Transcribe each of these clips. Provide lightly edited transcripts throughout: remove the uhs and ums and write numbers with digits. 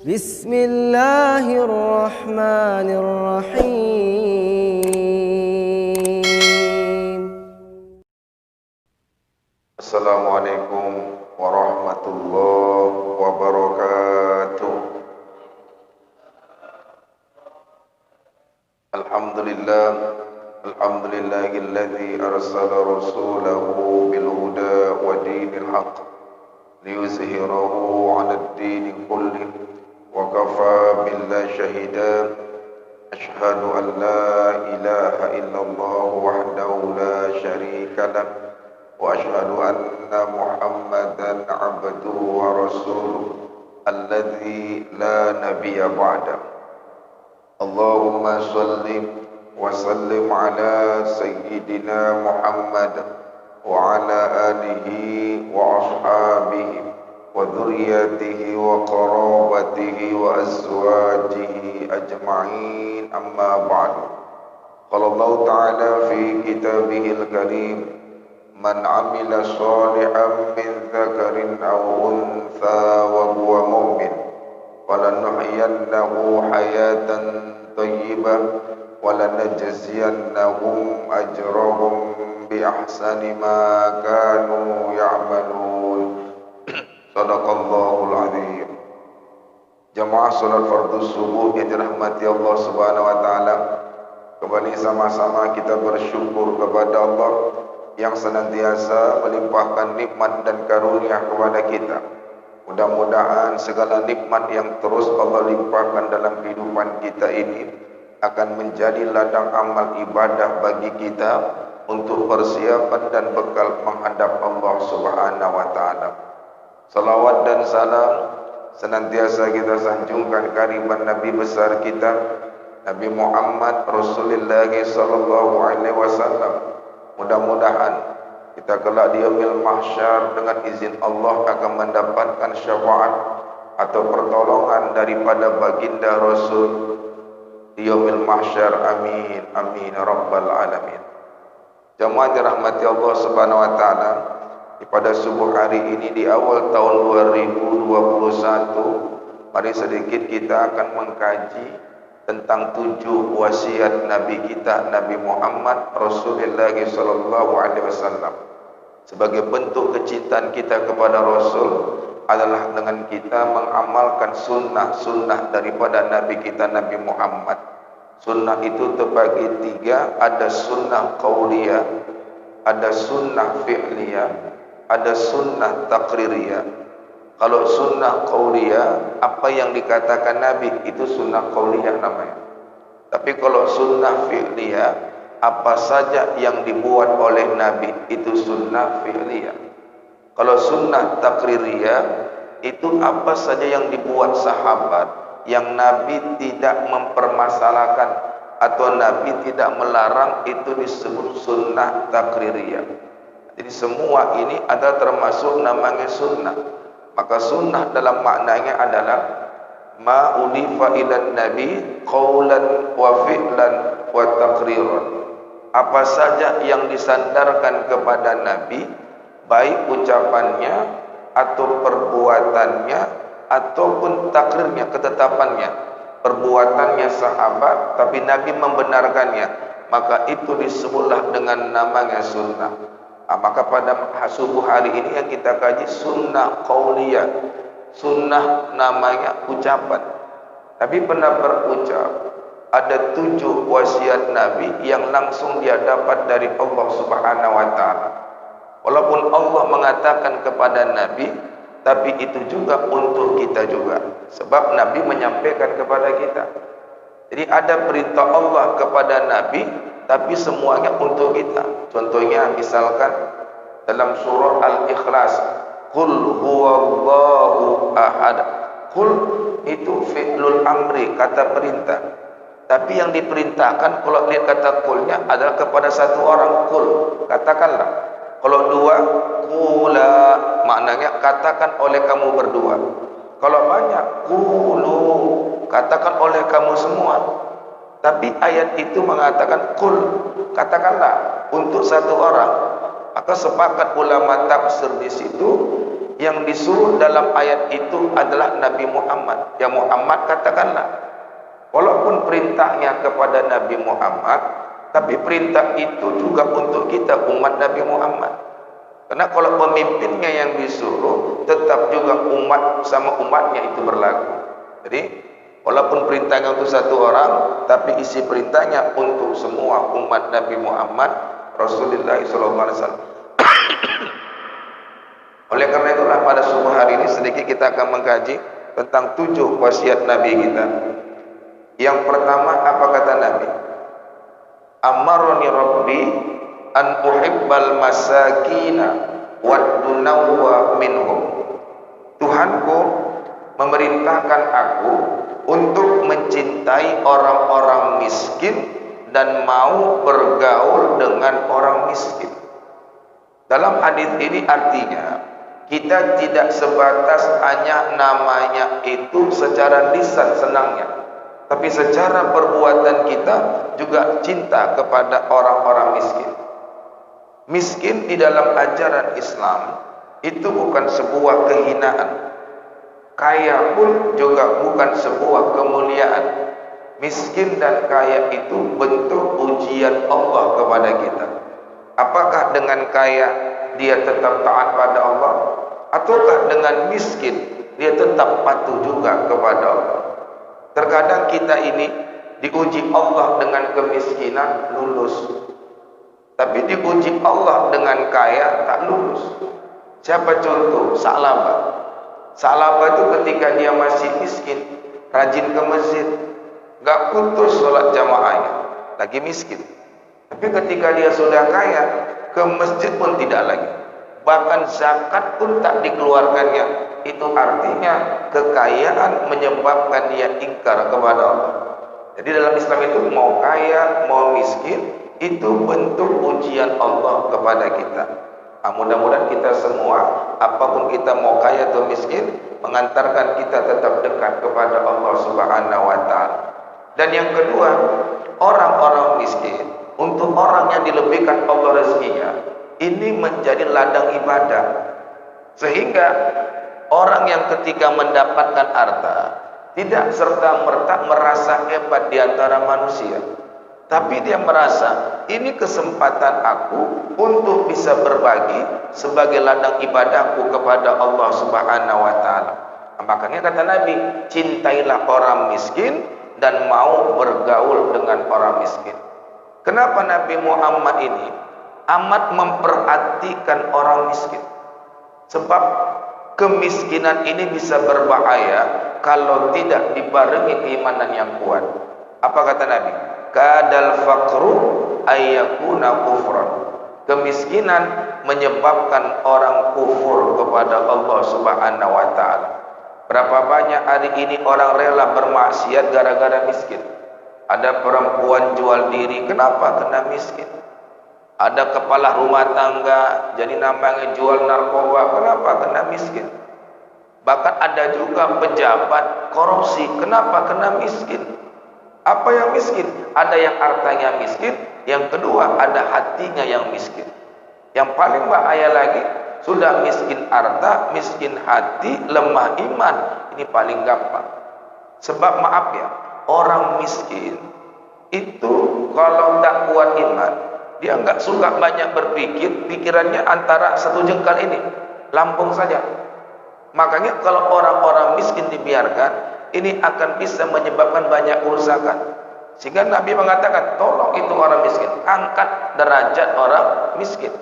Bismillahirrahmanirrahim. Assalamualaikum warahmatullahi wabarakatuh. Alhamdulillah, alhamdulillahilladzi arsala rasulahu bil huda wa dinil haqq liyuzhirahu 'alad dini kullih wa kafa billahi shahida. Ashhadu an la ilaha illallah wahdahu la syarika lah wa ashhadu anna Muhammadan 'abduhu wa rasuluhu alladzi la nabiyya ba'da. Allahumma shalli wa sallim ala sayyidina Muhammad wa ala alihi wa ashabihi wa dhurriyyatihi wa qarabatihi wa azwajihi ajma'in, amma ba'du. Qala Allah ta'ala fi kitabihil karim: man 'amila shalihan min dzakarin aw untha wa huwa mu'min falanuhyiyannahu hayatan thayyibah wa lanajziyannahum ajrahum bi ahsani ma kanu ya'malun. Shadaqallahul azim. Jamaah salat fardhu subuh yang dirahmati Allah Subhanahu wa taala, kembali sama-sama kita bersyukur kepada Allah yang senantiasa melimpahkan nikmat dan karunia kepada kita. Mudah-mudahan segala nikmat yang terus Allah limpahkan dalam kehidupan kita ini akan menjadi ladang amal ibadah bagi kita untuk persiapan dan bekal menghadap Allah Subhanahu wa taala. Salawat dan salam senantiasa kita sanjungkan kehadiran Nabi besar kita, Nabi Muhammad Rasulullah sallallahu alaihi wasallam. Mudah-mudahan kita kelak di yaumil mahsyar dengan izin Allah akan mendapatkan syafaat atau pertolongan daripada baginda Rasul di yaumil mahsyar. Amin amin rabbal alamin. Jemaah dirahmati Allah Subhanahu wa taala, pada subuh hari ini di awal tahun 2021, mari sedikit kita akan mengkaji tentang 7 wasiat Nabi kita, Nabi Muhammad Rasulullah sallallahu alaihi wasallam. Sebagai bentuk kecintaan kita kepada Rasul adalah dengan kita mengamalkan sunnah-sunnah daripada Nabi kita, Nabi Muhammad. Sunnah itu terbagi 3, ada sunnah qauliyah, ada sunnah fi'liyah, ada sunnah taqririyah. Kalau sunnah qauliyah, apa yang dikatakan Nabi itu sunnah qauliyah namanya. Tapi kalau sunnah fi'liyah, apa saja yang dibuat oleh Nabi itu sunnah fi'liyah. Kalau sunnah taqririyah, itu apa saja yang dibuat sahabat yang Nabi tidak mempermasalahkan atau Nabi tidak melarang, itu disebut sunnah taqririyah. Jadi semua ini ada termasuk namanya sunnah. Maka sunnah dalam maknanya adalah ma udifa ilan nabi qawlan wa fi'lan wa taqriran. Apa saja yang disandarkan kepada Nabi, baik ucapannya atau perbuatannya ataupun takrirnya, ketetapannya, perbuatannya sahabat tapi Nabi membenarkannya, maka itu disebutlah dengan namanya sunnah. Maka pada subuh hari ini yang kita kaji sunnah qauliyah. Sunnah namanya ucapan. Tapi pernah berucap, ada 7 wasiat Nabi yang langsung dia dapat dari Allah Subhanahu wa taala. Walaupun Allah mengatakan kepada Nabi, tapi itu juga untuk kita juga. Sebab Nabi menyampaikan kepada kita. Jadi ada perintah Allah kepada Nabi, tapi semuanya untuk kita. Contohnya misalkan dalam surah Al-Ikhlas, qul huwallahu ahad. Qul itu fi'lul amri, kata perintah. Tapi yang diperintahkan kalau lihat kata qulnya adalah kepada satu orang, qul, katakanlah. Kalau 2, qula, maknanya katakan oleh kamu berdua. Kalau banyak, qulu, katakan oleh kamu semua. Tapi ayat itu mengatakan qul, katakanlah untuk satu orang. Maka sepakat ulama tafsir di situ yang disuruh dalam ayat itu adalah Nabi Muhammad. Ya Muhammad katakanlah, walaupun perintahnya kepada Nabi Muhammad, tapi perintah itu juga untuk kita umat Nabi Muhammad. Karena kalau pemimpinnya yang disuruh, tetap juga umat sama umatnya itu berlaku. Jadi walaupun perintahnya untuk satu orang, tapi isi perintahnya untuk semua umat Nabi Muhammad Rasulullah SAW. Oleh karena itulah pada subuh hari ini sedikit kita akan mengkaji tentang 7 wasiat Nabi kita. Yang pertama, apa kata Nabi? Amaroni Rabbi an uhibbal masakina waddunawa minhum. Tuhanku memerintahkan aku untuk mencintai orang-orang miskin dan mau bergaul dengan orang miskin. Dalam hadis ini artinya kita tidak sebatas hanya namanya itu secara lisan senangnya, tapi secara perbuatan kita juga cinta kepada orang-orang miskin. Miskin di dalam ajaran Islam itu bukan sebuah kehinaan. Kaya pun juga bukan sebuah kemuliaan. Miskin dan kaya itu bentuk ujian Allah kepada kita. Apakah dengan kaya dia tetap taat pada Allah, ataukah dengan miskin dia tetap patuh juga kepada Allah? Terkadang kita ini diuji Allah dengan kemiskinan lulus, tapi diuji Allah dengan kaya tak lulus. Siapa contoh? Sa'labah. Sa'labah itu ketika dia masih miskin, rajin ke masjid, gak putus sholat jamaahnya, lagi miskin. Tapi ketika dia sudah kaya, ke masjid pun tidak lagi, bahkan zakat pun tak dikeluarkannya. Itu artinya kekayaan menyebabkan dia ingkar kepada Allah. Jadi dalam Islam itu mau kaya mau miskin itu bentuk ujian Allah kepada kita. Mudah-mudahan kita semua, apapun kita mau kaya atau miskin, mengantarkan kita tetap dekat kepada Allah Subhanahu wa Ta'ala. Dan yang kedua, orang-orang miskin, untuk orang yang dilebihkan Allah rezekinya, ini menjadi ladang ibadah. Sehingga orang yang ketika mendapatkan harta tidak serta-merta merasa hebat di antara manusia, tapi dia merasa ini kesempatan aku untuk bisa berbagi sebagai ladang ibadahku kepada Allah Subhanahu wa Ta'ala. Makanya kata Nabi, cintailah orang miskin dan mau bergaul dengan orang miskin. Kenapa Nabi Muhammad ini amat memperhatikan orang miskin? Sebab kemiskinan ini bisa berbahaya kalau tidak dibarengi keimanan yang kuat. Apa kata Nabi? Kadal faqru ayyakuna kufran. Kemiskinan menyebabkan orang kufur kepada Allah Subhanahu wa Ta'ala. Berapa banyak hari ini orang rela bermaksiat gara-gara miskin. Ada perempuan jual diri, kenapa? Kena miskin. Ada kepala rumah tangga jadi namanya jual narkoba, kenapa? Kena miskin. Bahkan ada juga pejabat korupsi, kenapa? Kena miskin. Apa yang miskin? Ada yang hartanya miskin, yang kedua ada hatinya yang miskin. Yang paling bahaya lagi, sudah miskin harta, miskin hati, lemah iman. Ini paling gampang. Sebab maaf ya, orang miskin itu kalau tak kuat iman, dia enggak suka banyak berpikir, pikirannya antara satu jengkal ini, lambung saja. Makanya kalau orang-orang miskin dibiarkan, ini akan bisa menyebabkan banyak kerusakan. Sehingga Nabi mengatakan, tolong itu orang miskin, angkat derajat orang miskin,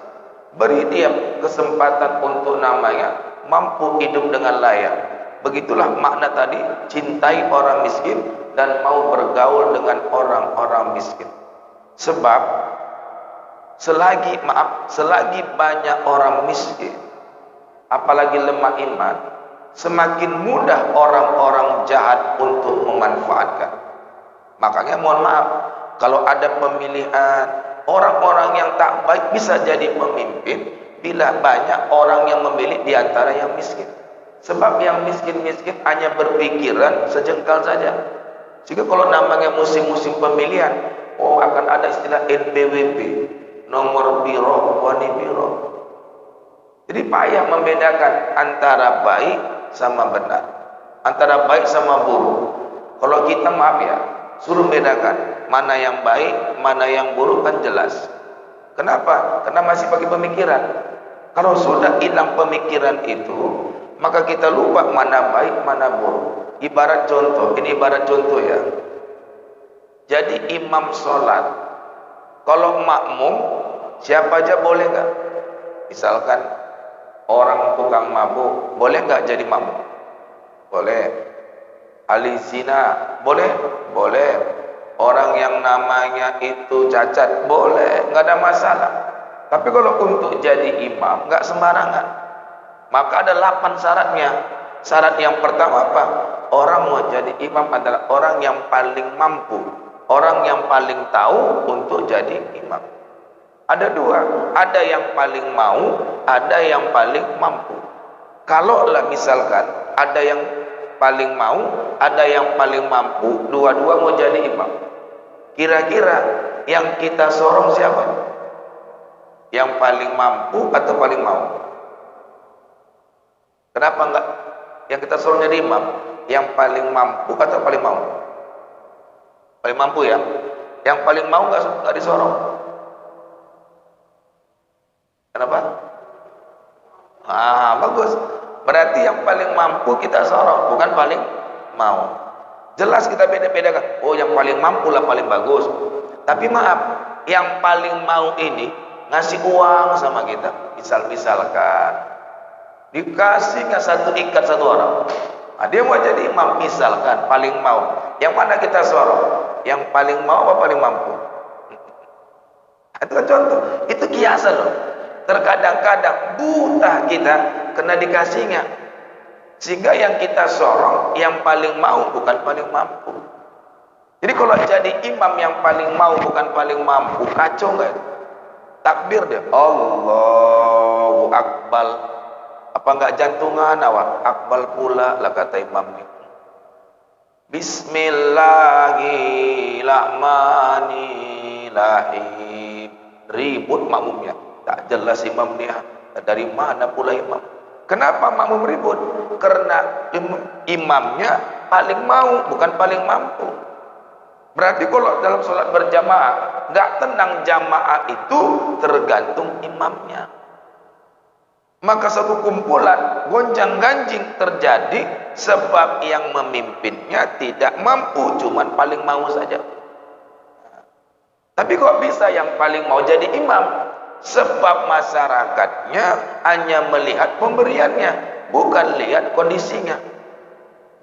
beri dia kesempatan untuk namanya mampu hidup dengan layak. Begitulah makna tadi, cintai orang miskin dan mau bergaul dengan orang-orang miskin. Sebab selagi banyak orang miskin, apalagi lemah iman, semakin mudah orang-orang jahat untuk memanfaatkan. Makanya mohon maaf, kalau ada pemilihan, orang-orang yang tak baik bisa jadi pemimpin bila banyak orang yang memilih di antara yang miskin. Sebab yang miskin-miskin hanya berpikiran sejengkal saja. Sehingga kalau namanya musim-musim pemilihan, akan ada istilah NPWP, nomor biro, wani biro. Jadi payah membedakan antara baik sama benar, antara baik sama buruk. Kalau kita maaf ya, suruh bedakan mana yang baik, mana yang buruk kan jelas. Kenapa? Karena masih pakai pemikiran. Kalau sudah hilang pemikiran itu, maka kita lupa mana baik, mana buruk. Ibarat contoh, ini ibarat contoh ya. Jadi imam sholat, kalau makmum siapa aja boleh nggak? Misalkan orang tukang mabuk, boleh nggak jadi makmum? Boleh. Ahli zina, boleh? Boleh. Orang yang namanya itu cacat, boleh, nggak ada masalah. Tapi kalau untuk jadi imam, nggak sembarangan. Maka ada 8 syaratnya. Syarat yang pertama apa? Orang mau jadi imam adalah orang yang paling mampu, orang yang paling tahu untuk jadi imam. Ada 2, ada yang paling mau, ada yang paling mampu. Kalau lah misalkan ada yang paling mau, ada yang paling mampu, dua-dua mau jadi imam, kira-kira yang kita sorong siapa? Yang paling mampu atau paling mau? Kenapa enggak yang kita sorong jadi imam? Yang paling mampu atau paling mau? Paling mampu ya. Yang paling mau enggak disorong. Kenapa? Bagus. Berarti yang paling mampu kita sorong, bukan paling mau. Jelas kita beda-bedakan. Oh, yang paling mampu lah paling bagus. Tapi maaf, yang paling mau ini ngasih uang sama kita. Misalkan dikasih satu ikat satu orang. Dia mau jadi imam misalkan, paling mau. Yang mana kita sorong? Yang paling mau apa paling mampu? Itu kan contoh. Itu kiasan loh. Terkadang-kadang buta kita kena dikasihnya, sehingga yang kita sorong yang paling mau bukan paling mampu. Jadi kalau jadi imam yang paling mau bukan paling mampu, kacau nggak? Takbir dia, Allahu Akbar. Apa nggak jantungan awak? Akbar pula lah kata imamnya. Bismillahirrahmanirrahim. Ribut makmumnya. Tak jelas imam dia. Dari mana pula imam? Kenapa makmum ribut? Karena imamnya paling mau, bukan paling mampu. Berarti kalau dalam sholat berjamaah, nggak tenang jamaah itu tergantung imamnya. Maka satu kumpulan gonjang-ganjing terjadi sebab yang memimpinnya tidak mampu, cuman paling mau saja. Tapi kok bisa yang paling mau jadi imam? Sebab masyarakatnya hanya melihat pemberiannya, bukan lihat kondisinya.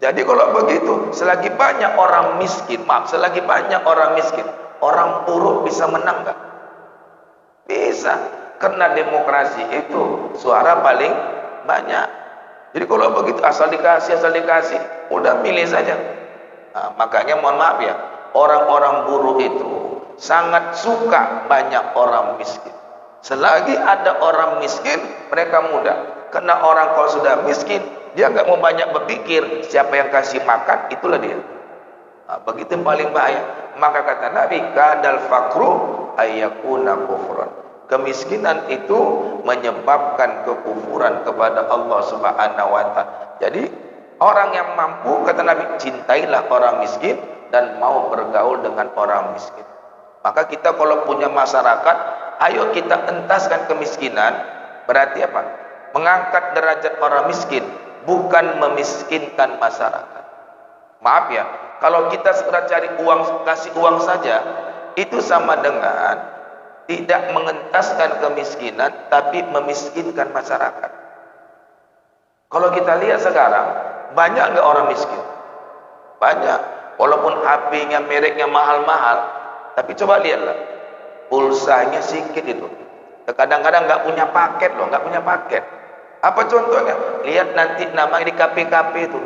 Jadi kalau begitu, selagi banyak orang miskin, orang buruk bisa menang nggak? Bisa, karena demokrasi itu suara paling banyak. Jadi kalau begitu asal dikasih, udah milih saja. Makanya mohon maaf ya, orang-orang buruk itu sangat suka banyak orang miskin. Selagi ada orang miskin, mereka mudah. Karena orang kalau sudah miskin, dia nggak mau banyak berpikir. Siapa yang kasih makan, itulah dia. Begitu yang paling bahaya. Maka kata Nabi, kadal fakru ayyakuna kufran. Kemiskinan itu menyebabkan kekufuran kepada Allah Subhanahu wa Ta'ala. Jadi orang yang mampu, kata Nabi, cintailah orang miskin dan mau bergaul dengan orang miskin. Maka kita kalau punya masyarakat, ayo kita entaskan kemiskinan. Berarti apa? Mengangkat derajat orang miskin, bukan memiskinkan masyarakat. Maaf ya, kalau kita segera cari uang, kasih uang saja, itu sama dengan tidak mengentaskan kemiskinan, tapi memiskinkan masyarakat. Kalau kita lihat sekarang, banyak nggak orang miskin? Banyak. Walaupun HP-nya, mereknya mahal-mahal, tapi coba lihatlah, pulsanya sedikit itu. Kadang-kadang nggak punya paket loh, nggak punya paket. Apa contohnya? Lihat nanti namanya di KPKP itu,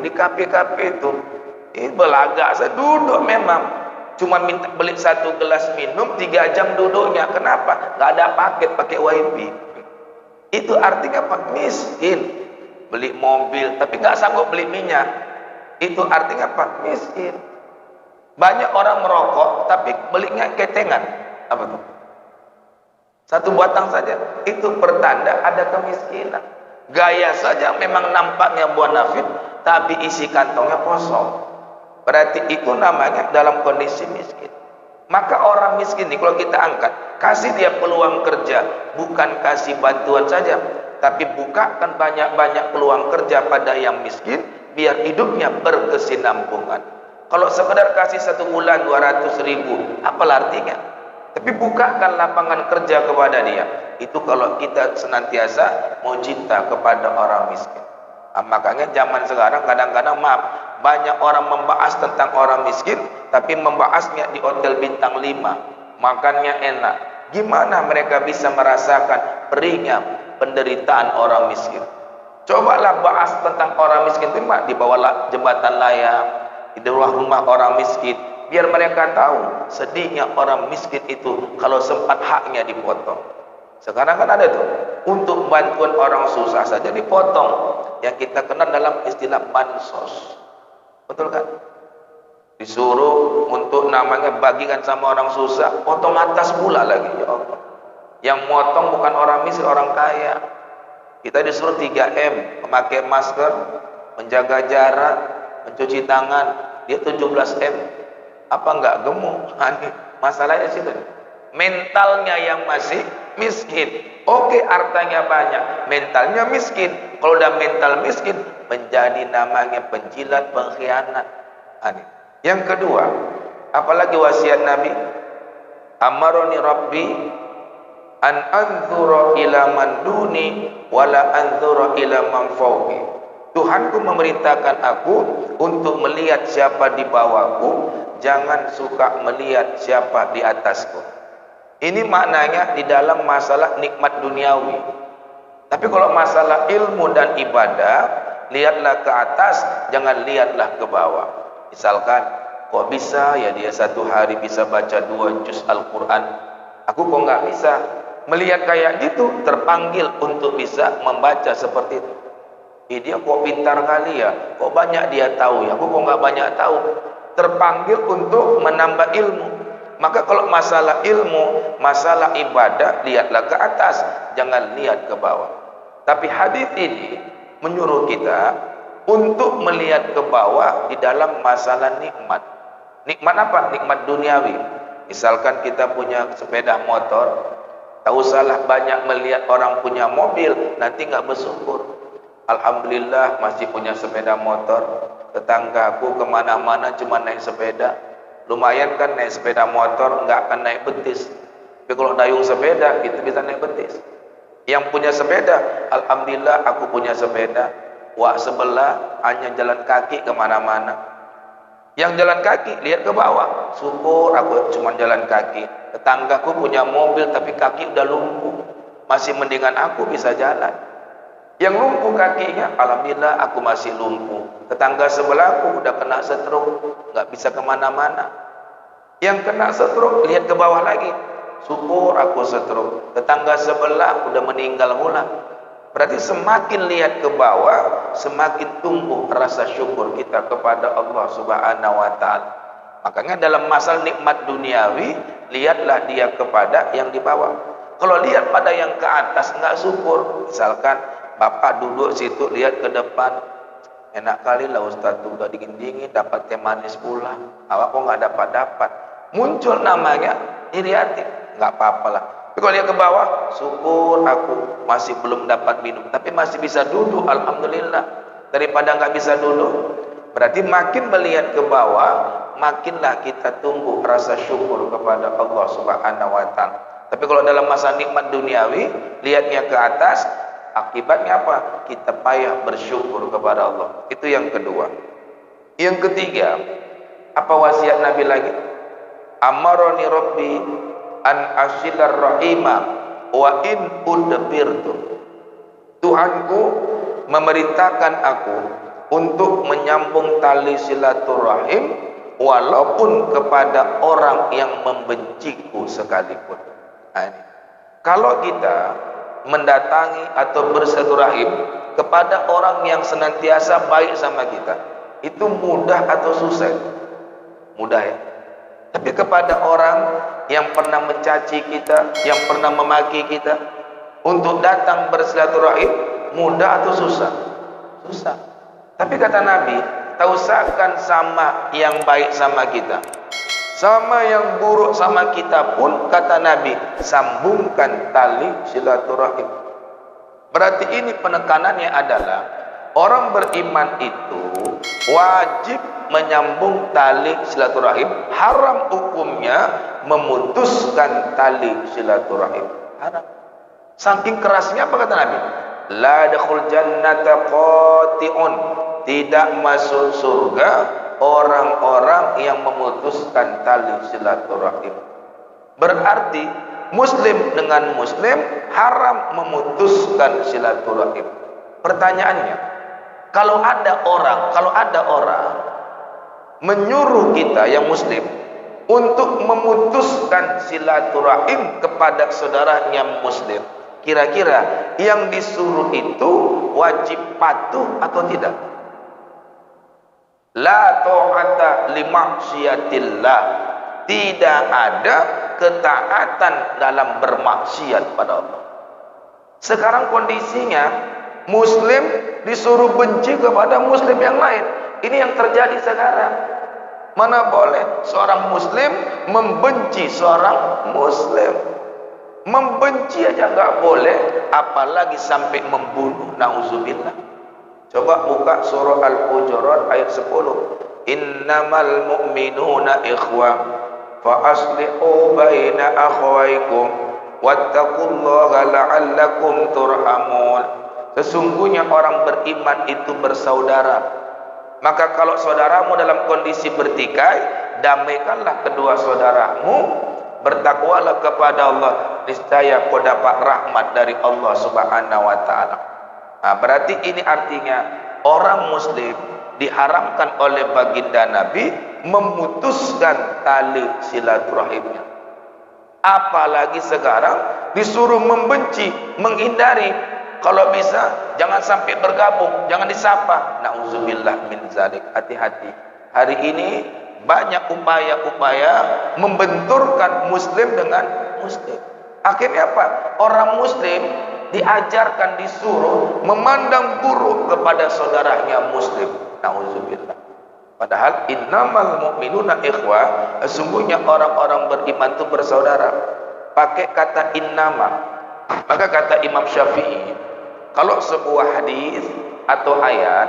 ini belagak. Saya duduk memang, cuma minta beli 1 gelas minum, 3 jam duduknya. Kenapa? Nggak ada paket, pakai WiFi. Itu artinya apa? Miskin. Beli mobil, tapi nggak sanggup beli minyak. Itu artinya apa? Miskin. Banyak orang merokok tapi belinya ketengan. Apa tuh? Satu batang saja, itu pertanda ada kemiskinan. Gaya saja memang nampaknya bonafit, tapi isi kantongnya kosong. Berarti itu namanya dalam kondisi miskin. Maka orang miskin ini kalau kita angkat, kasih dia peluang kerja, bukan kasih bantuan saja, tapi bukakan banyak-banyak peluang kerja pada yang miskin, biar hidupnya berkesinambungan. Kalau sekedar kasih 1 bulan 200.000, apa artinya? Tapi bukakan lapangan kerja kepada dia. Itu kalau kita senantiasa mau cinta kepada orang miskin. Nah, makanya zaman sekarang kadang-kadang maaf, banyak orang membahas tentang orang miskin, tapi membahasnya di hotel bintang 5, makannya enak. Gimana mereka bisa merasakan perihnya penderitaan orang miskin? Cobalah bahas tentang orang miskin itu di bawah jembatan layang, di rumah orang miskin, biar mereka tahu sedihnya orang miskin itu kalau sempat haknya dipotong. Sekarang kan ada tuh, untuk bantuan orang susah saja dipotong, yang kita kenal dalam istilah bansos. Betul kan? Disuruh untuk namanya bagikan sama orang susah, potong atas pula lagi. Ya Allah, yang motong bukan orang miskin, orang kaya. Kita disuruh 3M, memakai masker, menjaga jarak, mencuci tangan. Dia 17M. Apa enggak gemuk? Masalahnya situ. Mentalnya yang masih miskin. Oke, hartanya banyak, mentalnya miskin. Kalau udah mental miskin, menjadi namanya penjilat, pengkhianat. Yang kedua, apalagi wasiat Nabi? Amaroni Rabbi an anzura ila man duni wala anzura ila man fawqi. Tuhanku memerintahkan aku untuk melihat siapa di bawahku, jangan suka melihat siapa di atasku. Ini maknanya di dalam masalah nikmat duniawi. Tapi kalau masalah ilmu dan ibadah, lihatlah ke atas, jangan lihatlah ke bawah. Misalkan, kok bisa ya dia satu hari bisa baca 2 juz Al-Quran, aku kok nggak bisa? Melihat kayak gitu, terpanggil untuk bisa membaca seperti itu. Dia kok pintar kali ya, kok banyak dia tahu ya, aku kok nggak banyak tahu. Terpanggil untuk menambah ilmu. Maka kalau masalah ilmu, masalah ibadah, lihatlah ke atas, jangan lihat ke bawah. Tapi hadis ini menyuruh kita untuk melihat ke bawah di dalam masalah nikmat. Nikmat apa? Nikmat duniawi. Misalkan kita punya sepeda motor, tak usahlah banyak melihat orang punya mobil, nanti nggak bersyukur. Alhamdulillah masih punya sepeda motor. Tetanggaku kemana-mana cuma naik sepeda. Lumayan kan naik sepeda motor, nggak akan naik betis. Tapi kalau dayung sepeda, itu bisa naik betis. Yang punya sepeda, alhamdulillah aku punya sepeda. Wah, sebelah hanya jalan kaki kemana-mana. Yang jalan kaki, lihat ke bawah. Syukur aku cuma jalan kaki. Tetanggaku punya mobil, tapi kaki udah lumpuh. Masih mendingan aku bisa jalan. Yang lumpuh kakinya, alhamdulillah aku masih lumpuh. Tetangga sebelahku udah kena stroke, nggak bisa kemana-mana. Yang kena stroke, lihat ke bawah lagi. Syukur aku stroke. Tetangga sebelah udah meninggal mula. Berarti semakin lihat ke bawah, semakin tumbuh rasa syukur kita kepada Allah Subhanahu wa Ta'ala. Makanya dalam masalah nikmat duniawi, lihatlah dia kepada yang di bawah. Kalau lihat pada yang ke atas, nggak syukur. Misalkan bapak duduk situ, lihat ke depan, enak kali lah Ustaz tuh, udah dingin-dingin, dapat teh manis pula. Awak kok nggak dapat-dapat? Muncul namanya iri hati, nggak apa-apa lah. Tapi kalau lihat ke bawah, syukur aku masih belum dapat minum, tapi masih bisa duduk, alhamdulillah. Daripada nggak bisa duduk, berarti makin melihat ke bawah, makinlah kita tumbuh rasa syukur kepada Allah Subhanahu wa Ta'ala. Tapi kalau dalam masa nikmat duniawi, lihatnya ke atas, akibatnya apa? Kita payah bersyukur kepada Allah. Itu yang kedua. Yang ketiga, apa wasiat Nabi lagi? Amaroni Rabbi an asilar rahima wa in udbirtu. Tuhanku memerintahkan aku untuk menyambung tali silaturahim walaupun kepada orang yang membenciku sekalipun. Nah, ini. Kalau kita mendatangi atau bersilaturahim kepada orang yang senantiasa baik sama kita, itu mudah atau susah? Mudah ya. Tapi kepada orang yang pernah mencaci kita, yang pernah memaki kita, untuk datang bersilaturahim mudah atau susah? Susah. Tapi kata Nabi, tak usahkan sama yang baik sama kita, sama yang buruk sama kita pun, kata Nabi, sambungkan tali silaturahim. Berarti ini penekanannya adalah orang beriman itu wajib menyambung tali silaturahim. Haram hukumnya memutuskan tali silaturahim. Haram. Saking kerasnya apa kata Nabi? La dakhul jannata qati'un. Tidak masuk surga orang-orang yang memutuskan tali silaturahim. Berarti muslim dengan muslim haram memutuskan silaturahim. Pertanyaannya, kalau ada orang menyuruh kita yang muslim untuk memutuskan silaturahim kepada saudaranya muslim, kira-kira yang disuruh itu wajib patuh atau tidak? La ta'ata li ma'siyatillah. Tidak ada ketaatan dalam bermaksiat pada Allah. Sekarang kondisinya muslim disuruh benci kepada muslim yang lain. Ini yang terjadi sekarang. Mana boleh seorang muslim membenci seorang muslim. Membenci aja enggak boleh, apalagi sampai membunuh. Nauzubillah. Coba buka surah Al-Hujurat ayat 10. Innamal mu'minuna ikhwah fa aslihu baina akhwaykum wattaqullaha la'allakum turhamun. Sesungguhnya orang beriman itu bersaudara. Maka kalau saudaramu dalam kondisi bertikai, damaikanlah kedua saudaramu, bertakwalah kepada Allah, niscaya kau dapat rahmat dari Allah Subhanahu wa taala. Nah, berarti ini artinya orang muslim diharamkan oleh baginda Nabi memutuskan tali silaturahimnya. Apalagi sekarang disuruh membenci, menghindari. Kalau bisa jangan sampai bergabung, jangan disapa. Nauzubillah min zalik. Hati-hati. Hari ini banyak upaya-upaya membenturkan muslim dengan muslim. Akhirnya apa? Orang muslim diajarkan, disuruh memandang buruk kepada saudaranya muslim. Nauzubillah. Padahal innamal mu'minuna ikhwah, sesungguhnya orang-orang beriman itu bersaudara. Pakai kata innama. Maka kata Imam Syafi'i, kalau sebuah hadis atau ayat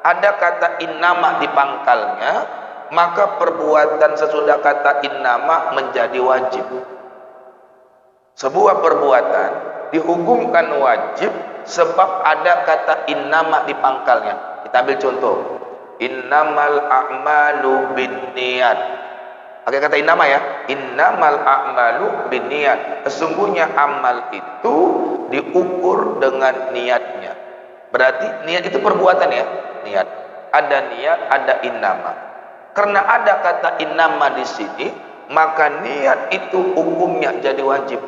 ada kata innama di pangkalnya, maka perbuatan sesudah kata innama menjadi wajib. Sebuah perbuatan dihukumkan wajib sebab ada kata innama di pangkalnya. Kita ambil contoh, innamal a'malu binniyat. Pakai kata innama ya, innamal a'malu binniyat. Sesungguhnya amal itu diukur dengan niatnya. Berarti niat itu perbuatan ya, niat. Ada niat, ada innama. Karena ada kata innama di sini, maka niat itu hukumnya jadi wajib.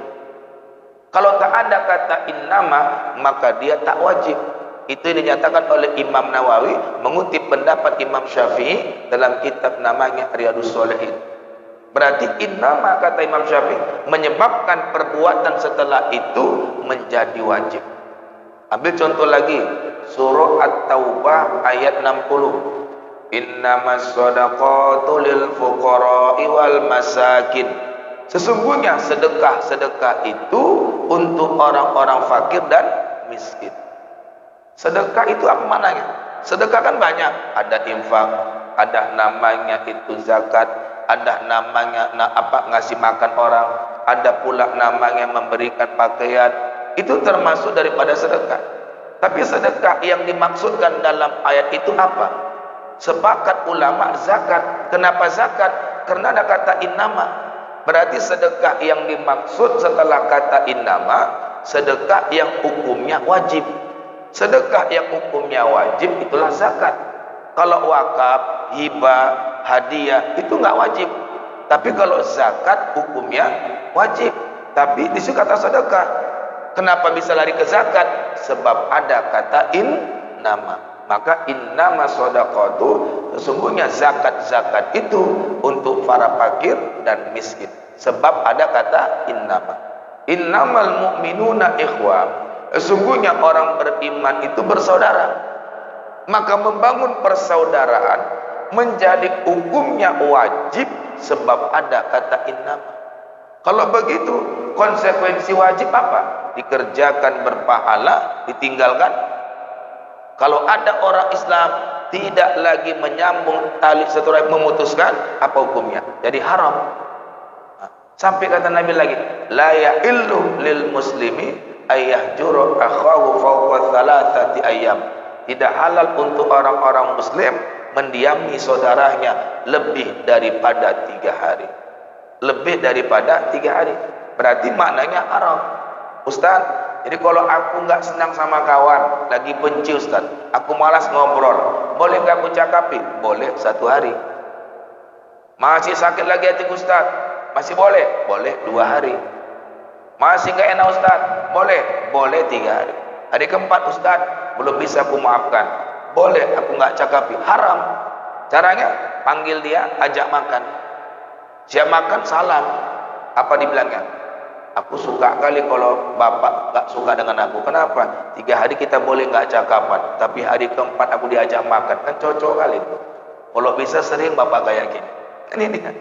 Kalau tak ada kata innama, maka dia tak wajib. Itu dinyatakan oleh Imam Nawawi mengutip pendapat Imam Syafi'i dalam kitab namanya Riyadhus Shalihin. Berarti innama kata Imam Syafi'i menyebabkan perbuatan setelah itu menjadi wajib. Ambil contoh lagi, surah At-Taubah ayat 60. Innamas shadaqatu lil fuqara'i wal masakin. Sesungguhnya sedekah-sedekah itu untuk orang-orang fakir dan miskin. Sedekah itu apa maknanya? Sedekah kan banyak. Ada infak, ada namanya itu zakat, ada namanya ngasih makan orang, ada pula namanya memberikan pakaian. Itu termasuk daripada sedekah. Tapi sedekah yang dimaksudkan dalam ayat itu apa? Sepakat ulama zakat. Kenapa zakat? Karena ada kata innama. Berarti sedekah yang dimaksud setelah kata innama, sedekah yang hukumnya wajib. Sedekah yang hukumnya wajib itulah zakat. Kalau wakaf, hibah, hadiah itu enggak wajib. Tapi kalau zakat hukumnya wajib. Tapi di situ kata sedekah. Kenapa bisa lari ke zakat? Sebab ada kata innama. Maka innama shadaqatu, sesungguhnya zakat-zakat itu untuk para fakir dan miskin. Sebab ada kata innama. Innamal mu'minuna ikhwah. Sesungguhnya orang beriman itu bersaudara. Maka membangun persaudaraan menjadi hukumnya wajib sebab ada kata innama. Kalau begitu konsekuensi wajib apa? Dikerjakan berpahala, ditinggalkan. Kalau ada orang Islam tidak lagi menyambung tali silaturahim, memutuskan, apa hukumnya? Jadi haram. Sampai kata Nabi lagi, la ya'illu lil muslimi ayyahjuru akhahu fawqa thalathati ayyam. Tidak halal untuk orang-orang muslim mendiami saudaranya lebih daripada 3 hari. Lebih daripada 3 hari. Berarti maknanya haram. Ustaz, jadi kalau aku nggak senang sama kawan, lagi benci Ustaz, aku malas ngobrol, boleh nggak aku cakapi? Boleh 1 hari. Masih sakit lagi hati Ustaz, masih boleh? Boleh 2 hari. Masih nggak enak Ustaz? Boleh? Boleh 3 hari. Hari keempat Ustaz, belum bisa aku maafkan, boleh aku nggak cakapi? Haram. Caranya panggil dia, ajak makan. Siap makan, salam. Apa dibilangnya? Aku suka kali kalau bapak nggak suka dengan aku. Kenapa? 3 hari kita boleh nggak cakapan, tapi hari keempat aku diajak makan, kan cocok kali itu. Kalau bisa sering bapak kayak gini. Ini dia.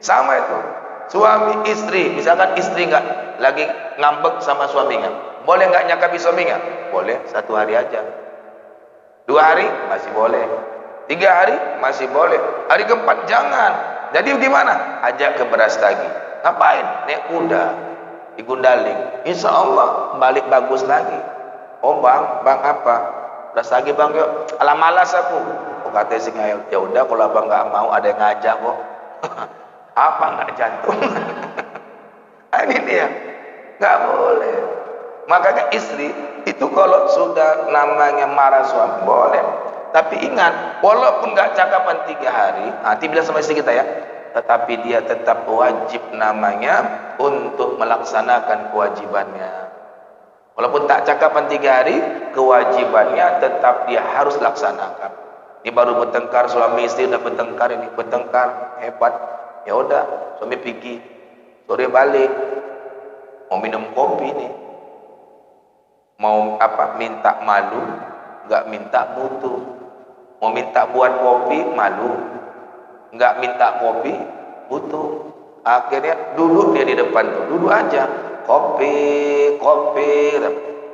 Sama itu. Suami istri, misalkan istri nggak lagi ngambek sama suaminya, boleh nggak nyakapi suaminya? Boleh 1 hari aja. 2 hari masih boleh. 3 hari masih boleh. Hari keempat jangan. Jadi gimana? Ajak ke Brastagi. Ngapain? Naik kuda di Gundaling. Insya Allah balik bagus lagi. Oh bang apa? Brastagi bang yuk. Alah malas aku. Oh kata si ngayal, ya udah kalau abang nggak mau ada yang ngajak kok. Apa nggak jantung? Ini dia. Nggak boleh. Makanya istri itu kalau sudah namanya marah suami boleh, tapi ingat walaupun nggak cakapan 3 hari, nanti bilang sama istri kita ya, tetapi dia tetap wajib namanya untuk melaksanakan kewajibannya. Walaupun tak cakapan 3 hari, kewajibannya tetap dia harus laksanakan. Ini baru bertengkar suami istri, udah bertengkar ini, bertengkar hebat. Ya udah, suami pergi, sore balik, mau minum kopi nih. Mau apa? Minta malu, nggak minta mutu. Mau minta buat kopi, malu. Nggak minta kopi, butuh. Akhirnya duduk dia di depan tuh, duduk aja. Kopi.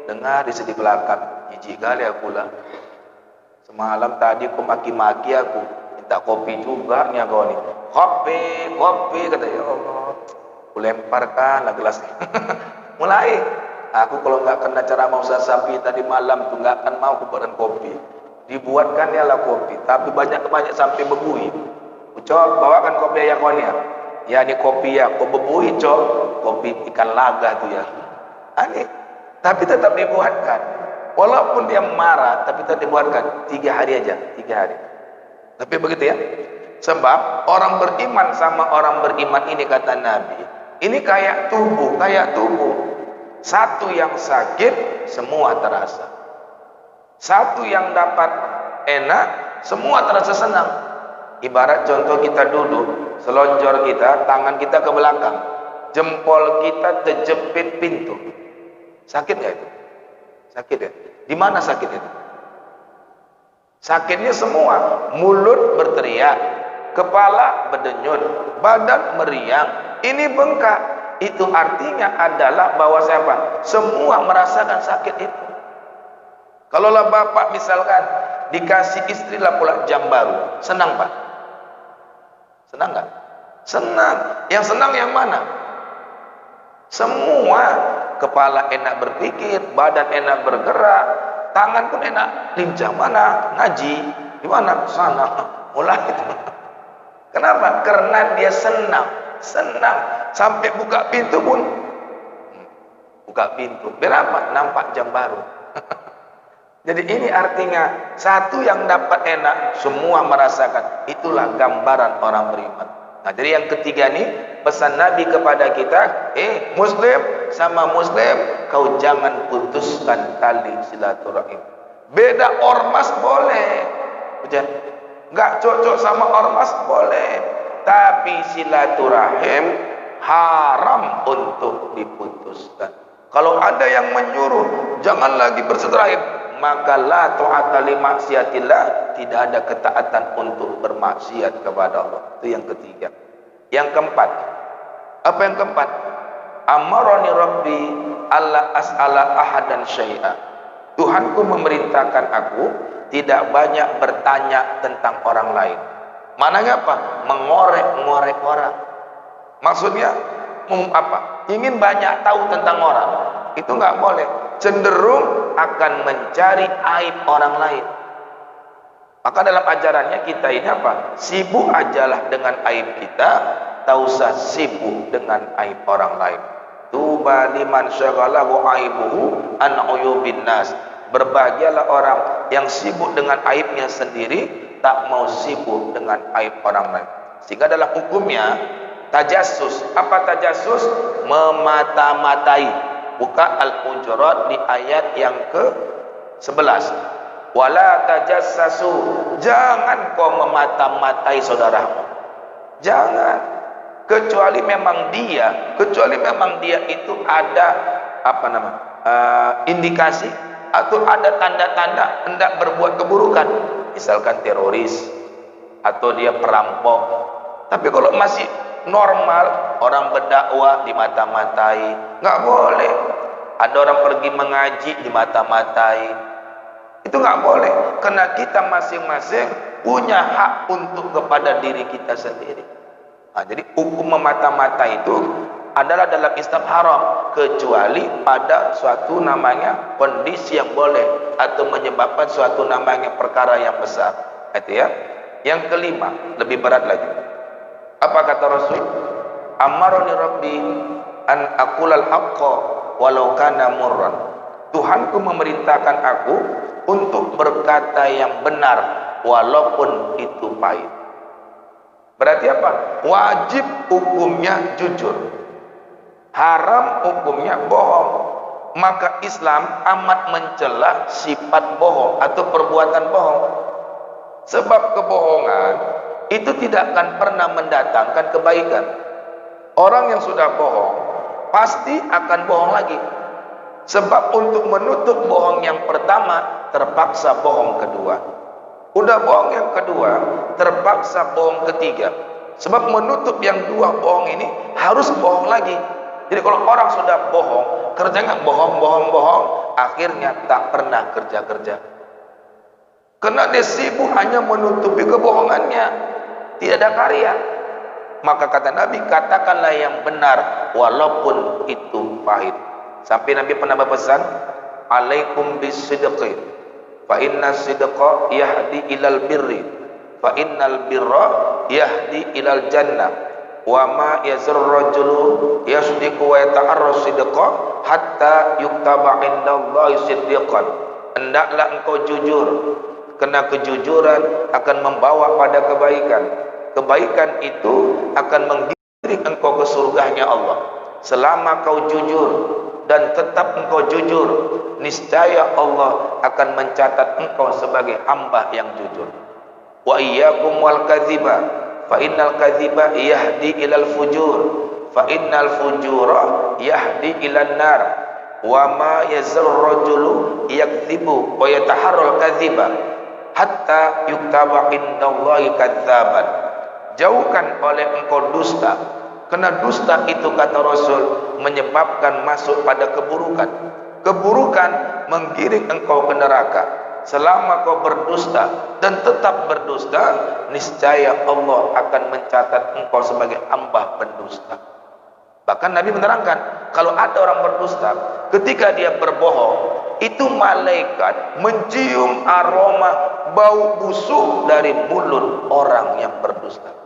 Dengar di sisi belakang, jijik kali aku lah. Semalam tadi aku maki-maki aku, minta kopi juga nih kau nih. Kopi, kata ya Allah. Aku lemparkan lah gelasnya. Mulai. Aku kalau nggak kena cara mau sapi tadi malam tuh nggak akan mau buatan kopi. Dibuatkan ya lah kopi, tapi banyak sampai bebui. Ucok bawakan kopi ya kau nih. Ya ini kopi ya, kau bebui cok, kopi ikan laga tuh ya. Aneh, tapi tetap dibuatkan. Walaupun dia marah, tapi tetap dibuatkan 3 hari aja, 3 hari. Tapi begitu ya. Sebab orang beriman sama orang beriman ini kata Nabi, ini kayak tubuh. Satu yang sakit semua terasa. Satu yang dapat enak semua terasa senang. Ibarat contoh kita duduk, selonjor kita, tangan kita ke belakang, jempol kita terjepit pintu. Sakit nggak itu? Sakit ya? Di mana sakit itu? Sakitnya semua. Mulut berteriak, kepala berdenyut, badan meriang, ini bengkak. Itu artinya adalah bahwa siapa? Semua merasakan sakit itu. Kalaulah bapak misalkan dikasih istri lah pula jam baru, senang pak? Senang nggak? Senang. Yang senang yang mana? Semua. Kepala enak berpikir, badan enak bergerak, tangan pun enak lincah. Mana? Ngaji. Di mana? Sana. Mulai itu. Kenapa? Karena dia senang. Sampai buka pintu pun berapa? Nampak jam baru. Jadi ini artinya satu yang dapat enak semua merasakan. Itulah gambaran orang beriman. Nah jadi yang ketiga nih pesan Nabi kepada kita, muslim sama muslim, kau jangan putuskan tali silaturahim, Beda ormas boleh, nggak cocok sama ormas boleh, tapi silaturahim haram untuk diputuskan. Kalau ada yang menyuruh jangan lagi bersilaturahim, maka la ta'ata li maksiatillah, tidak ada ketaatan untuk bermaksiat kepada Allah. Itu yang ketiga. Yang keempat, apa yang keempat? Amaroni Rabbi alla as'ala ahadan syai'a. Tuhanku memerintahkan aku tidak banyak bertanya tentang orang lain. Mananya apa? Mengorek-ngorek orang. Maksudnya apa? Ingin banyak tahu tentang orang. Itu nggak boleh. Cenderung akan mencari aib orang lain. Maka dalam ajarannya kita ini apa? Sibuk ajalah dengan aib kita, tak usah sibuk dengan aib orang lain. Tuba liman syaghalahu aibuhu an uyubin nas. Berbahagialah orang yang sibuk dengan aibnya sendiri, tak mau sibuk dengan aib orang lain. Sehingga dalam hukumnya tajassus. Apa tajassus? Memata-matai. Buka Al-Hujurat di ayat yang ke-11. Wala tajassasu. Jangan kau memata-matai saudaramu. Jangan. Kecuali memang dia itu ada indikasi atau ada tanda-tanda hendak berbuat keburukan, misalkan teroris atau dia perampok. Tapi kalau masih normal, orang berdakwah dimata-matai, nggak boleh. Ada orang pergi mengaji dimata-matai, itu nggak boleh, karena kita masing-masing punya hak untuk kepada diri kita sendiri. Nah, jadi hukum memata-mata itu adalah dalam Islam haram, kecuali pada suatu namanya kondisi yang boleh atau menyebabkan suatu namanya perkara yang besar. Itu ya. Yang kelima, lebih berat lagi. Apa kata Rasul? Amaroni Rabbi an aqulal haqqa walau kana murran. Tuhanku memerintahkan aku untuk berkata yang benar walaupun itu pahit. Berarti apa? Wajib hukumnya jujur, haram hukumnya bohong. Maka Islam amat mencela sifat bohong atau perbuatan bohong. Sebab kebohongan itu tidak akan pernah mendatangkan kebaikan. Orang yang sudah bohong pasti akan bohong lagi. Sebab untuk menutup bohong yang pertama terpaksa bohong kedua. Udah bohong yang kedua, terpaksa bohong ketiga. Sebab menutup yang dua bohong ini harus bohong lagi. Jadi kalau orang sudah bohong, kerjanya bohong, akhirnya tak pernah kerja-kerja. Karena dia sibuk hanya menutupi kebohongannya, tidak ada karya. Maka kata Nabi, katakanlah yang benar walaupun itu pahit. Sampai Nabi pernah berpesan, alaikum bisidqi. Fa inna sidqa yahdi ilal birri, fa innal birra yahdi ilal jannah, wa ma yazur rajulu yasdiqu wa yata'arras sidqa hatta yuktaba indallahi siddiqan. Hendaklah engkau jujur, karena kejujuran akan membawa pada kebaikan. Kebaikan itu akan menggiring engkau ke surganya Allah. Selama kau jujur dan tetap engkau jujur, niscaya Allah akan mencatat engkau sebagai hamba yang jujur. Wa iyyakum wal kadhiba, fa innal kadhiba yahdi ilal fujur, fa innal fujura yahdi ilan nar. Wa ma yazal rajulu yakdzibu wa yataharral kadhiba hatta yuktaba indallahi kadzaban. Jauhkan oleh engkau dusta, karena dusta itu kata Rasul menyebabkan masuk pada keburukan. Keburukan menggiring engkau ke neraka. Selama kau berdusta dan tetap berdusta, niscaya Allah akan mencatat engkau sebagai hamba pendusta. Bahkan Nabi menerangkan, kalau ada orang berdusta, ketika dia berbohong, itu malaikat mencium aroma bau busuk dari mulut orang yang berdusta.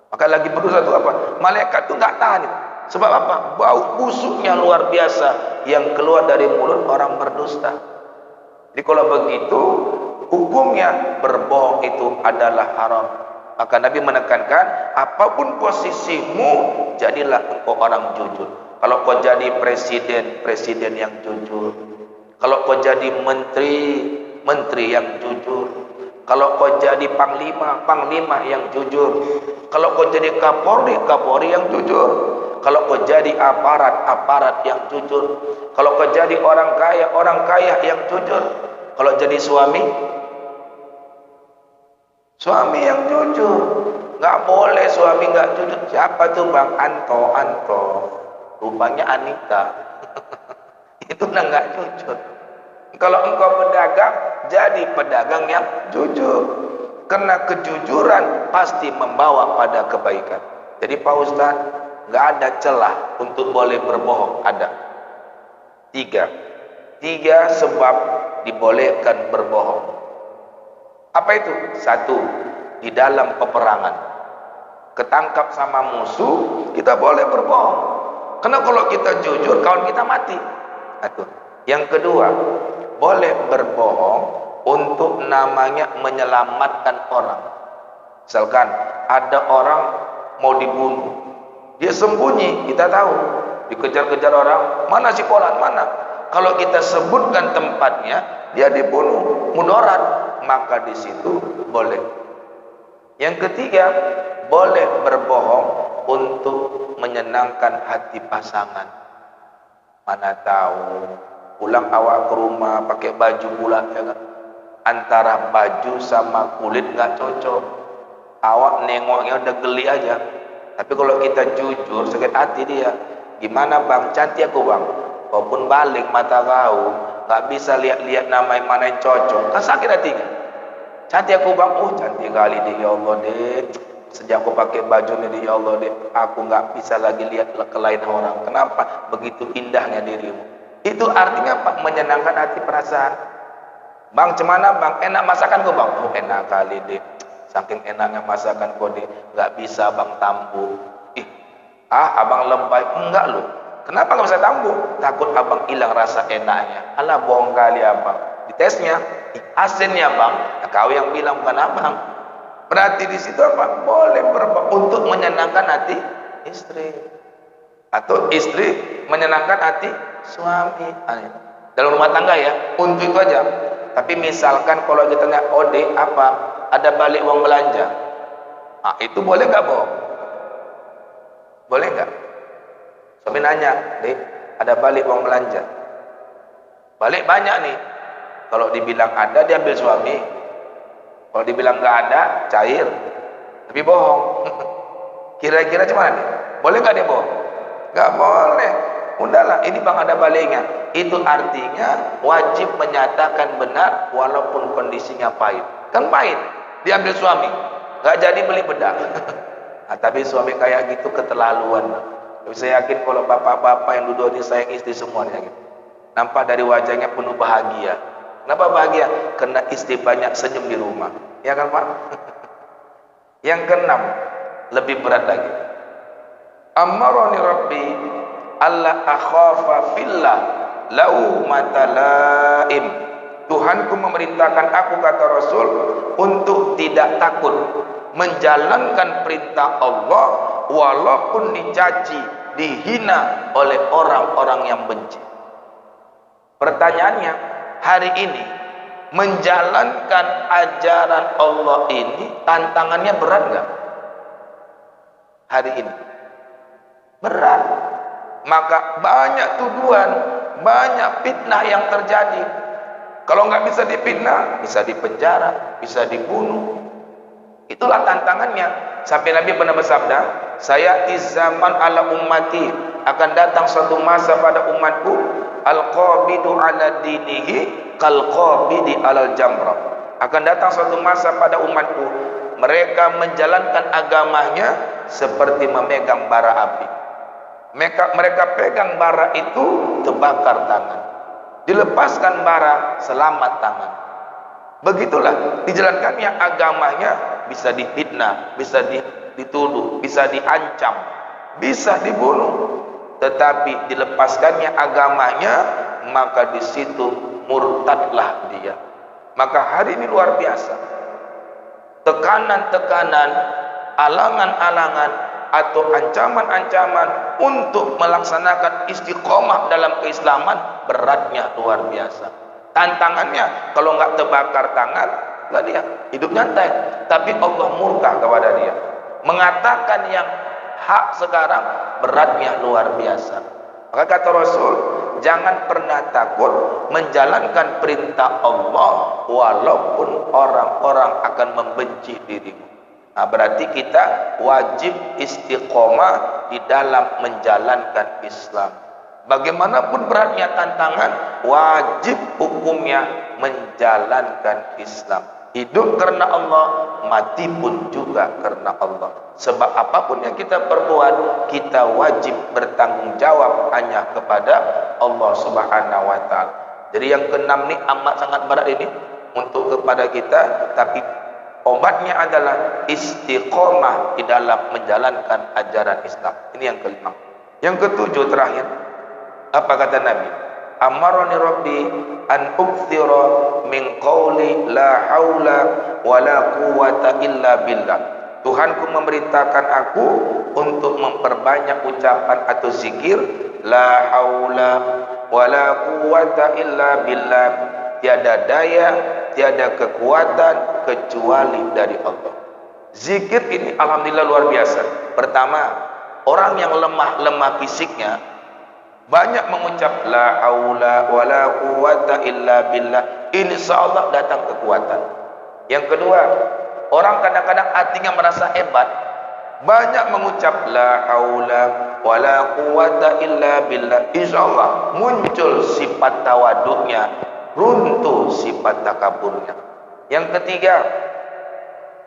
Maka lagi berdusta itu apa? Malaikat itu nggak tahan itu. Sebab apa? Bau busuknya luar biasa yang keluar dari mulut orang berdusta. Jadi kalau begitu, hukumnya berbohong itu adalah haram. Maka Nabi menekankan, apapun posisimu, jadilah engkau orang jujur. Kalau kau jadi presiden, presiden yang jujur. Kalau kau jadi menteri, menteri yang jujur. Kalau kau jadi panglima, panglima yang jujur. Kalau kau jadi kapolri, kapolri yang jujur. Kalau kau jadi aparat, aparat yang jujur. Kalau kau jadi orang kaya yang jujur. Kalau jadi suami, suami yang jujur. Nggak boleh suami nggak jujur. Siapa tuh Bang? Anto. Rupanya Anita. Itu udah nggak jujur. Kalau engkau pedagang, jadi pedagang yang jujur. Karena kejujuran pasti membawa pada kebaikan. Jadi Pak Ustaz, nggak ada celah untuk boleh berbohong. Ada tiga sebab dibolehkan berbohong. Apa itu? Satu, di dalam peperangan, ketangkap sama musuh, kita boleh berbohong. Karena kalau kita jujur, kawan kita mati. Satu. Yang kedua, boleh berbohong untuk namanya menyelamatkan orang. Misalkan ada orang mau dibunuh, dia sembunyi, kita tahu, dikejar-kejar orang, mana si Polan, mana? Kalau kita sebutkan tempatnya, dia dibunuh, mudarat, maka di situ boleh. Yang ketiga, boleh berbohong untuk menyenangkan hati pasangan. Mana tahu pulang awak ke rumah pakai baju pula, ya kan? Antara baju sama kulit nggak cocok, awak nengoknya udah geli aja. Tapi kalau kita jujur, sakit hati dia. Gimana Bang, cantik aku Bang? Kau pun balik mata kau, nggak bisa lihat-lihat nama yang mana yang cocok, kan sakit hatinya. Cantik aku Bang, oh cantik kali deh, ya Allah deh. Sejak aku pakai baju ini, ya Allah deh, aku nggak bisa lagi lihat ke lain orang. Kenapa? Begitu indahnya dirimu. Itu artinya apa? Menyenangkan hati perasaan. Bang, cemana Bang? Enak masakan kau Bang? Oh enak kali deh. Saking enaknya masakan kau deh, nggak bisa Bang tambu. Abang lebay. Enggak loh. Kenapa nggak bisa tambu? Takut abang hilang rasa enaknya. Alah bohong kali abang. Ditesnya, asinnya Bang. Nah, kau yang bilang bukan abang. Berarti di situ apa? Boleh berbohong untuk menyenangkan hati istri. Atau istri menyenangkan hati suami. Dalam rumah tangga ya, untuk itu aja. Tapi misalkan kalau kita tanya, Dek, apa? Ada balik uang belanja. Itu boleh nggak bohong? Boleh nggak? Suami nanya, Dek, ada balik uang belanja. Balik banyak nih. Kalau dibilang ada, diambil suami. Kalau dibilang nggak ada, cair. Tapi bohong. Kira-kira cuman nih? Boleh nggak dia bohong? Nggak boleh. Udahlah, ini Bang ada baliknya. Itu artinya wajib menyatakan benar walaupun kondisinya pahit. Kan pahit, diambil suami, nggak jadi beli bedak. Tapi suami kayak gitu keterlaluan. Tapi saya yakin kalau bapak-bapak yang duduk ini sayang istri semuanya gitu. Nampak dari wajahnya penuh bahagia. Kenapa bahagia? Karena istri banyak senyum di rumah. Ya kan Pak? Yang keenam, lebih berat lagi. Amaroni Rabbi Allah akhafa fillah lau matalaim. Tuhanku memerintahkan aku, kata Rasul, untuk tidak takut menjalankan perintah Allah walaupun dicaci, dihina oleh orang-orang yang benci. Pertanyaannya, hari ini menjalankan ajaran Allah ini tantangannya berat enggak? Hari ini berat. Maka banyak tuduhan, banyak fitnah yang terjadi. Kalau nggak bisa difitnah, bisa dipenjara, bisa dibunuh. Itulah tantangannya. Sampai Nabi pernah bersabda, saya zaman ala ummati, akan datang suatu masa pada umatku, al-qabidu ala dinihi kal-qabidi alal jamrah. Akan datang suatu masa pada umatku, mereka menjalankan agamanya seperti memegang bara api. Mereka pegang bara itu, terbakar tangan. Dilepaskan bara, selamat tangan. Begitulah dijalankannya agamanya, bisa difitnah, bisa dituduh, bisa diancam, bisa dibunuh. Tetapi dilepaskannya agamanya, maka di situ murtadlah dia. Maka hari ini luar biasa. Tekanan-tekanan, alangan-alangan, atau ancaman-ancaman untuk melaksanakan istiqomah dalam keislaman beratnya luar biasa. Tantangannya kalau nggak terbakar tangan, nggak dia hidup nyantai. Tapi Allah murka kepada dia. Mengatakan yang hak sekarang beratnya luar biasa. Maka kata Rasul, jangan pernah takut menjalankan perintah Allah walaupun orang-orang akan membenci dirimu. Nah, berarti kita wajib istiqomah di dalam menjalankan Islam. Bagaimanapun beratnya tantangan, wajib hukumnya menjalankan Islam. Hidup karena Allah, mati pun juga karena Allah. Sebab apapun yang kita perbuat, kita wajib bertanggung jawab hanya kepada Allah Subhanahu wa taala. Jadi yang keenam ni amat sangat berat ini untuk kepada kita, tapi obatnya adalah istiqomah di dalam menjalankan ajaran Islam. Ini yang kelima. Yang ketujuh terakhir, apa kata Nabi? Amarani Rabbi an ukthira min qawli la haula wa la quwwata illa billah. Tuhanku memerintahkan aku untuk memperbanyak ucapan atau zikir la haula wa la quwwata illa billah. Tiada daya, tiada kekuatan kecuali dari Allah. Zikir ini alhamdulillah luar biasa. Pertama, orang yang lemah fisiknya banyak mengucap la haula wala quwwata illa billah, insyaallah datang kekuatan. Yang kedua, orang kadang-kadang hatinya merasa hebat, banyak mengucap la haula wala quwwata illa billah, insyaallah muncul sifat tawaduknya, runtuh sifat takaburnya. Yang ketiga,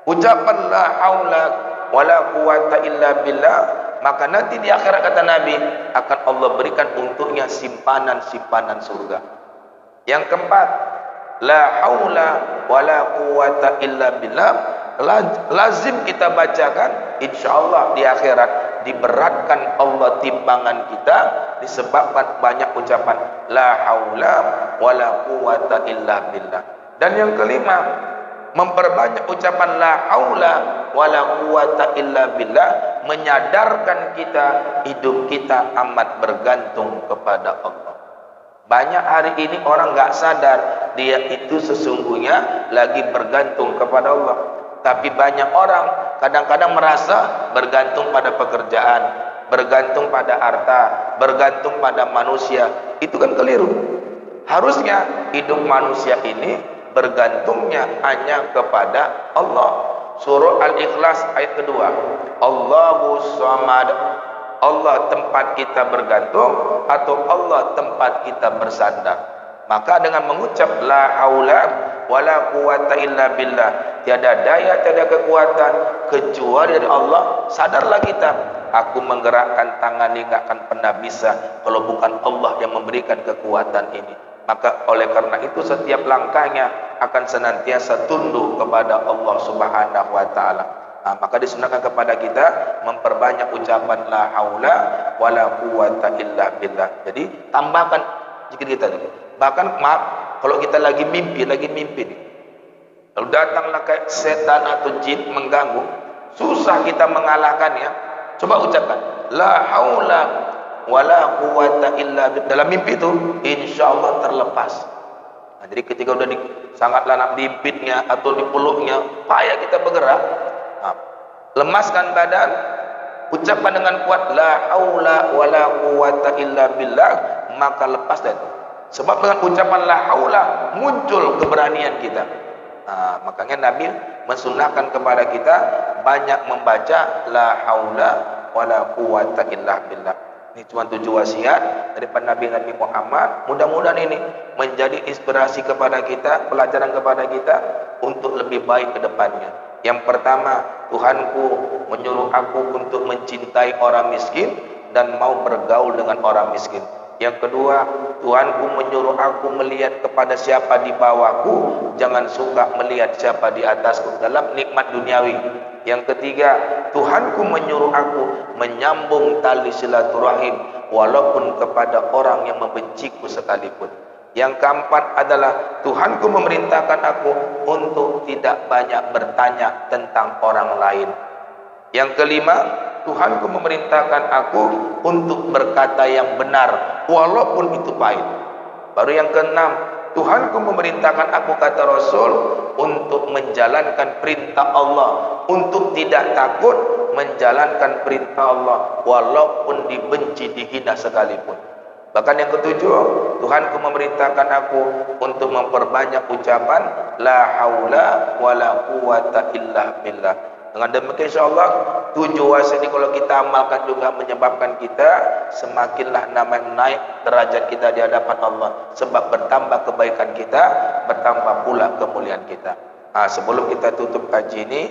ucapan la haula wala quwwata illa billah, maka nanti di akhirat kata Nabi akan Allah berikan untuknya simpanan-simpanan surga. Yang keempat, la haula wala quwwata illa billah, lazim kita bacakan, insyaallah di akhirat diberatkan Allah timbangan kita disebabkan banyak ucapan la haula wala quwwata illa billah. Dan yang kelima, memperbanyak ucapan la haula wala quwwata illa billah, menyadarkan kita hidup kita amat bergantung kepada Allah. Banyak hari ini orang enggak sadar dia itu sesungguhnya lagi bergantung kepada Allah. Tapi banyak orang kadang-kadang merasa bergantung pada pekerjaan, bergantung pada harta, bergantung pada manusia. Itu kan keliru. Harusnya hidup manusia ini bergantungnya hanya kepada Allah. Surah Al-Ikhlas ayat kedua, Allahu Samad. Allah tempat kita bergantung atau Allah tempat kita bersandar. Maka dengan mengucap la haula wala quwwata illa billah, tiada daya, tiada kekuatan kecuali dari Allah, sadarlah kita, aku menggerakkan tangan ini enggak akan pernah bisa kalau bukan Allah yang memberikan kekuatan ini. Maka oleh karena itu setiap langkahnya akan senantiasa tunduk kepada Allah Subhanahu wa taala. Nah, maka disunahkan kepada kita memperbanyak ucapan la haula wala quwwata illa billah. Jadi tambahkan zikir kita dulu. Bahkan maaf, kalau kita lagi mimpi nih. Lalu datanglah kayak setan atau jin mengganggu, susah kita mengalahkannya. Coba ucapkan la haula wala quwwata illa billah. Dalam mimpi itu insyaallah terlepas. Nah, jadi ketika udah sangatlah nak diimpitnya atau dipeluknya, payah kita bergerak. Nah, lemaskan badan, ucapkan dengan kuat la haula wala quwwata illa billah, maka lepas dan sebab dengan ucapan la haula muncul keberanian kita. Nah, makanya Nabi mensunahkan kepada kita banyak membaca la haula wala quwwata illa billah. Ini cuma 7 wasiat daripada Nabi Muhammad. Mudah-mudahan ini menjadi inspirasi kepada kita, pelajaran kepada kita untuk lebih baik ke depannya. Yang pertama, Tuhanku menyuruh aku untuk mencintai orang miskin dan mau bergaul dengan orang miskin. Yang kedua, Tuhanku menyuruh aku melihat kepada siapa di bawahku, jangan suka melihat siapa di atasku dalam nikmat duniawi. Yang ketiga, Tuhanku menyuruh aku menyambung tali silaturahim walaupun kepada orang yang membenciku sekalipun. Yang keempat adalah Tuhanku memerintahkan aku untuk tidak banyak bertanya tentang orang lain. Yang kelima, Tuhanku memerintahkan aku untuk berkata yang benar walaupun itu pahit. Baru yang keenam, Tuhanku memerintahkan aku, kata Rasul, untuk menjalankan perintah Allah, untuk tidak takut menjalankan perintah Allah walaupun dibenci, dihina sekalipun. Bahkan yang ketujuh, Tuhanku memerintahkan aku untuk memperbanyak ucapan la haula wala quwata illa billah. Dengan demikian insyaallah 7 wasiat ini kalau kita amalkan juga menyebabkan kita semakinlah naik derajat kita di hadapan Allah, sebab bertambah kebaikan kita, bertambah pula kemuliaan kita. Sebelum kita tutup kaji ini,